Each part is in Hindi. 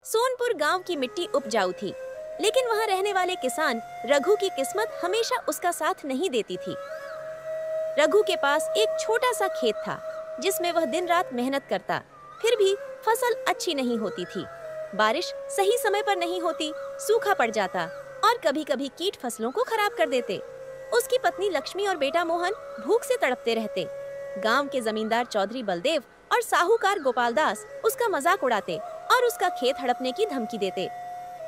सोनपुर गांव की मिट्टी उपजाऊ थी, लेकिन वहां रहने वाले किसान रघु की किस्मत हमेशा उसका साथ नहीं देती थी। रघु के पास एक छोटा सा खेत था, जिसमें वह दिन रात मेहनत करता, फिर भी फसल अच्छी नहीं होती थी। बारिश सही समय पर नहीं होती, सूखा पड़ जाता और कभी-कभी कीट फसलों को खराब कर देते। उसकी पत्नी लक्ष्मी और बेटा मोहन भूख से तड़पते रहते। गांव के जमींदार चौधरी बलदेव और साहूकार गोपाल दास उसका मजाक उड़ाते और उसका खेत हड़पने की धमकी देते।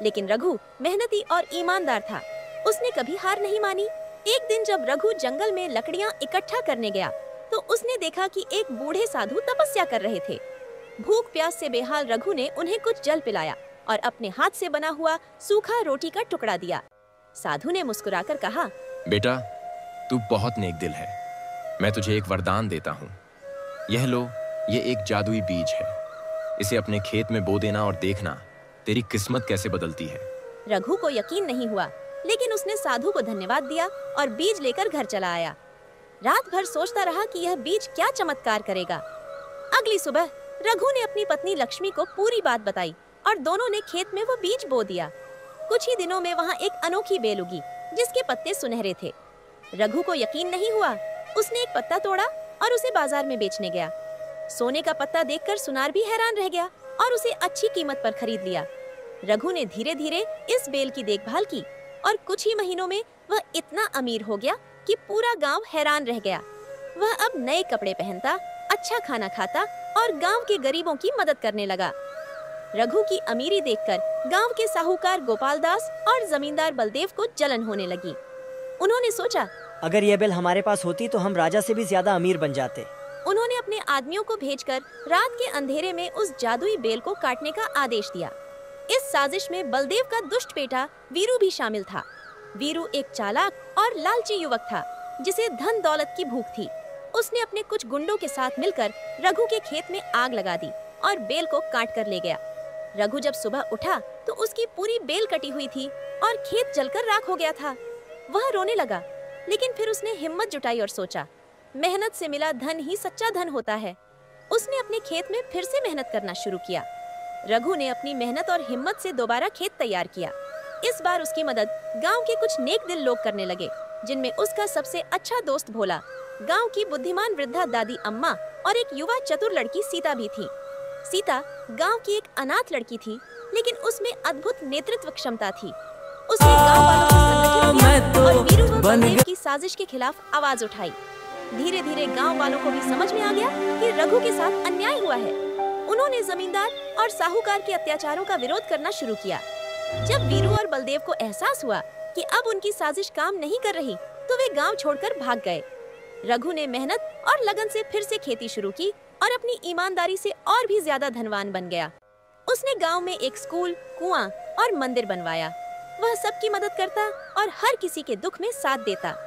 लेकिन रघु मेहनती और ईमानदार था, उसने कभी हार नहीं मानी। एक दिन जब रघु जंगल में लकड़ियां इकट्ठा करने गया, तो उसने देखा कि एक बूढ़े साधु तपस्या कर रहे थे। भूख प्यास से बेहाल रघु ने उन्हें कुछ जल पिलाया और अपने हाथ से बना हुआ सूखा रोटी का टुकड़ा दिया। साधु ने मुस्कुराकर कहा, बेटा, तू बहुत नेक दिल है। मैं तुझे एक वरदान देता हूँ। यह लो, ये एक जादुई बीज है। इसे अपने खेत में बो देना और देखना तेरी किस्मत कैसे बदलती है। रघु को यकीन नहीं हुआ, लेकिन उसने साधु को धन्यवाद दिया और बीज लेकर घर चला आया। रात भर सोचता रहा कि यह बीज क्या चमत्कार करेगा। अगली सुबह रघु ने अपनी पत्नी लक्ष्मी को पूरी बात बताई और दोनों ने खेत में वो बीज बो दिया। कुछ ही दिनों में वहाँ एक अनोखी बेल उगी, जिसके पत्ते सुनहरे थे। रघु को यकीन नहीं हुआ। उसने एक पत्ता तोड़ा और उसे बाजार में बेचने गया। सोने का पत्ता देखकर सुनार भी हैरान रह गया और उसे अच्छी कीमत पर खरीद लिया। रघु ने धीरे धीरे इस बेल की देखभाल की और कुछ ही महीनों में वह इतना अमीर हो गया कि पूरा गांव हैरान रह गया। वह अब नए कपड़े पहनता, अच्छा खाना खाता और गांव के गरीबों की मदद करने लगा। रघु की अमीरी देखकर गांव के साहूकार गोपाल दास और जमींदार बलदेव को जलन होने लगी। उन्होंने सोचा, अगर यह बेल हमारे पास होती तो हम राजा से भी ज्यादा अमीर बन जाते। उन्होंने अपने आदमियों को भेजकर रात के अंधेरे में उस जादुई बेल को काटने का आदेश दिया। इस साजिश में बलदेव का दुष्ट बेटा वीरू भी शामिल था। वीरू एक चालाक और लालची युवक था, जिसे धन दौलत की भूख थी। उसने अपने कुछ गुंडों के साथ मिलकर रघु के खेत में आग लगा दी और बेल को काट कर ले गया। रघु जब सुबह उठा तो उसकी पूरी बेल कटी हुई थी और खेत जलकर राख हो गया था। वह रोने लगा, लेकिन फिर उसने हिम्मत जुटाई और सोचा, मेहनत से मिला धन ही सच्चा धन होता है। उसने अपने खेत में फिर से मेहनत करना शुरू किया। रघु ने अपनी मेहनत और हिम्मत से दोबारा खेत तैयार किया। इस बार उसकी मदद गांव के कुछ नेक दिल लोग करने लगे, जिनमें उसका सबसे अच्छा दोस्त भोला, गांव की बुद्धिमान वृद्धा दादी अम्मा और एक युवा चतुर लड़की सीता भी थी। सीता गांव की एक अनाथ लड़की थी, लेकिन उसमें अद्भुत नेतृत्व क्षमता थी। उसने गांव वालों को संगठित किया और वीरू व बलदेव की साजिश के खिलाफ आवाज उठाई। धीरे धीरे गांव वालों को भी समझ में आ गया कि रघु के साथ अन्याय हुआ है। उन्होंने जमींदार और साहूकार के अत्याचारों का विरोध करना शुरू किया। जब वीरू और बलदेव को एहसास हुआ कि अब उनकी साजिश काम नहीं कर रही, तो वे गांव छोड़कर भाग गए। रघु ने मेहनत और लगन से फिर से खेती शुरू की और अपनी ईमानदारी से और भी ज्यादा धनवान बन गया। उसने गांव में एक स्कूल, कुआं और मंदिर बनवाया। वह सबकी मदद करता और हर किसी के दुख में साथ देता।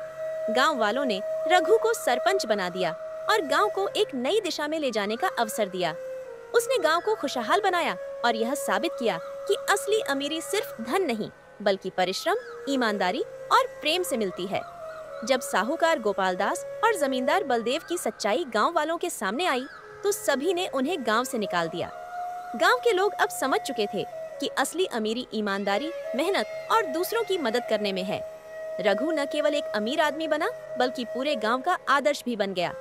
गांव वालों ने रघु को सरपंच बना दिया और गांव को एक नई दिशा में ले जाने का अवसर दिया। उसने गांव को खुशहाल बनाया और यह साबित किया कि असली अमीरी सिर्फ धन नहीं, बल्कि परिश्रम, ईमानदारी और प्रेम से मिलती है। जब साहूकार गोपाल दास और जमींदार बलदेव की सच्चाई गांव वालों के सामने आई, तो सभी ने उन्हें गांव से निकाल दिया। गांव के लोग अब समझ चुके थे कि असली अमीरी ईमानदारी, मेहनत और दूसरों की मदद करने में है। रघु न केवल एक अमीर आदमी बना, बल्कि पूरे गांव का आदर्श भी बन गया।